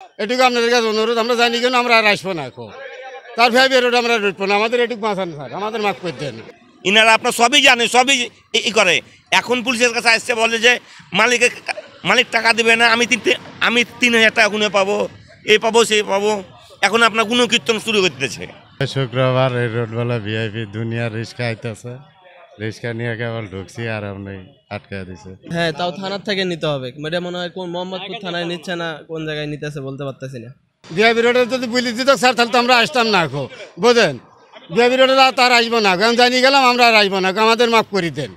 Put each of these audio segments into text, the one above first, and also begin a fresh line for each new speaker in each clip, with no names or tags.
এটুকু আপনাদের কাছে অনুরোধ, আমরা জানি কেন আমরা আর আসবো না এখন। তার ভাই রোড আমরা রুটবো না, আমাদের এটুকু বাঁচান স্যার, আমাদের মাফ করে দেন।
ইনারা আপনার সবই জানে, সবই করে। এখন পুলিশের কাছে আসছে, বলে যে মালিক টাকা দেবে না, আমি 3,000 টাকা গুনে পাবো, এই পাবো সেই পাবো। এখন আপনার গুণকীর্তন শুরু করতেছে।
শুক্রবার এই রোডবেলা ভিআইপি দুনিয়ার রিক্সা আইতেছে, রিক্সা নিয়ে কেবল ঢুকছি আর এমনি আটকা দিছে।
হ্যাঁ, তাও থানার থেকে নিতে হবে। এটা মনে হয় কোন মোহাম্মদপুর থানায় নিচ্ছে না, কোন জায়গায় নিতেছে বলতে পারতেছি না।
ভিআইপি রোডে যদি পুলিশ দিত স্যার, তাহলে তো আমরা আসতাম না এখন, বোঝেন। ভিআইপি রোডে তার আসবো না, আমি জানিয়ে গেলাম আমরা আর আসবো না, আমাদের মাফ করে দেন।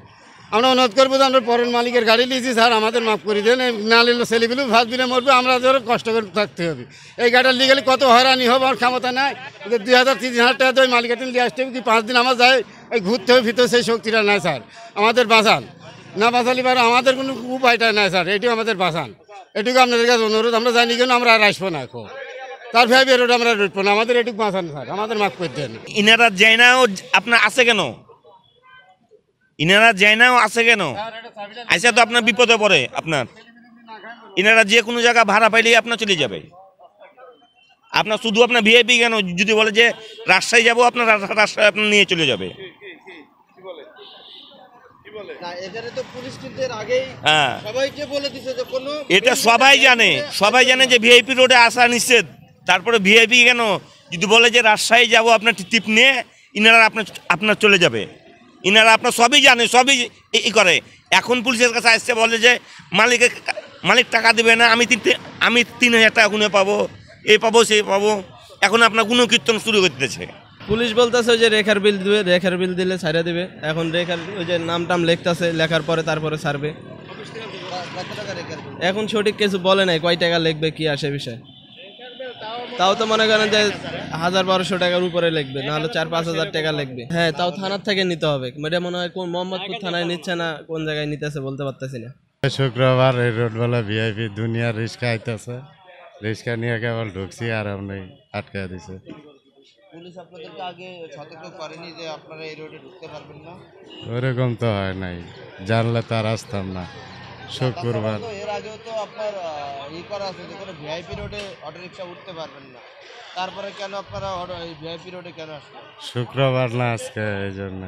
আমরা অনুরোধ করবো যে আমরা পরের মালিকের গাড়ি নিয়েছি স্যার, আমাদের মাফ করে দেন। না নিলে ছেলেগুলো ভাত দিলে মরবে, আমরা ধরো কষ্ট করে থাকতে হবে। এই গাড়িটা নিয়ে গেলে কত হয়রানি হবে, আমার ক্ষমতা নাই। 2,000-3,000 টাকা দিয়ে মালিকের নিয়ে আসতে হবে, কি 5 দিন আমার যায় ওই ঘুরতে হবে ভিতরে, সেই শক্তিটা নাই স্যার। আমাদের বাঁচান, না বাঁচালি পারে আমাদের কোনো উপায়টা নাই স্যার, এটিও আমাদের বাঁচান। এটুকু আপনাদের কাছে অনুরোধ, আমরা জানি কেন আমরা আর আসবো না এখন। তার ভাই রোড আমরা রুটবো না, আমাদের এটুকু বাঁচান স্যার, আমাদের মাফ করে দেন।
ইনারা যায় না আপনার আছে কেন? ইনারা যায় না আছে কেন? আইসা তো আপনার বিপদে পড়ে আপনার। ইনারা যে কোনো জায়গা ভাড়া পাইলেই আপনার চলে যাবে। আপনার শুধু আপনার ভিআইপি কেন, যদি বলে যে রাজশাহী যাবো, আপনার রাজশাহী আপনার নিয়ে চলে যাবে। হ্যাঁ, এটা সবাই জানে যে ভিআইপি রোডে আসা নিষেধ। তারপরে ভিআইপি কেন, যদি বলে যে রাজশাহী যাবো আপনার টিপ নিয়ে, ইনারা আপনার চলে যাবে। ইনারা আপনার সবই জানে, সবই করে। এখন পুলিশের কাছে আসছে, বলে যে মালিক টাকা দেবে না, আমি 3,000 টাকা গুনে পাবো, এই পাবো সেই পাবো। এখন আপনার গুণকীর্তন শুরু করতেছে।
পুলিশ বলতেছে যে রেখার বিল দিবে, রেখার বিল দিলে ছাড়া দিবে। এখন রেখার ওই যে নাম টাম লিখতেছে, লেখার পরে তারপরে ছাড়বে। এখন সঠিক কিছু বলে নাই কয় টাকা লিখবে, কি আসে বিষয়। তাও তো মনে করেন যে 1,000-1,200 টাকার উপরে লিখবে, নাহলে 4-5 হাজার টাকা লিখবে। হ্যাঁ, তাও থানার থেকে নিতে হবে। এটা মনে হয় কোন মোহাম্মদপুর থানায় নিচ্ছে না, কোন জায়গায় নিতেছে বলতে পারতেছি না।
শুক্রবার এই রোডবেলা ভিআইপি দুনিয়ার রিক্সা আইতেছে, রিক্সা নিয়ে কেবল ঢুকছি আর এমনি আটকা দিছে।
পুলিশ আপনাদেরকে আগে সতর্ক করেনি যে আপনারা এই রোডে ঢুকতে পারবেন না?
ওরকম তো হয় নাই, জানলে তো আর আসতাম না। শুক্রবার
এর আগেও তো আপনার করা আছে যে কোনো ভিআইপি রোডে অটোরিকশা উঠতে পারবেন না, তারপরে কেন আপনারা ভিআইপি রোডে কেন আসবেন?
শুক্রবার না আজকে, এই জন্য।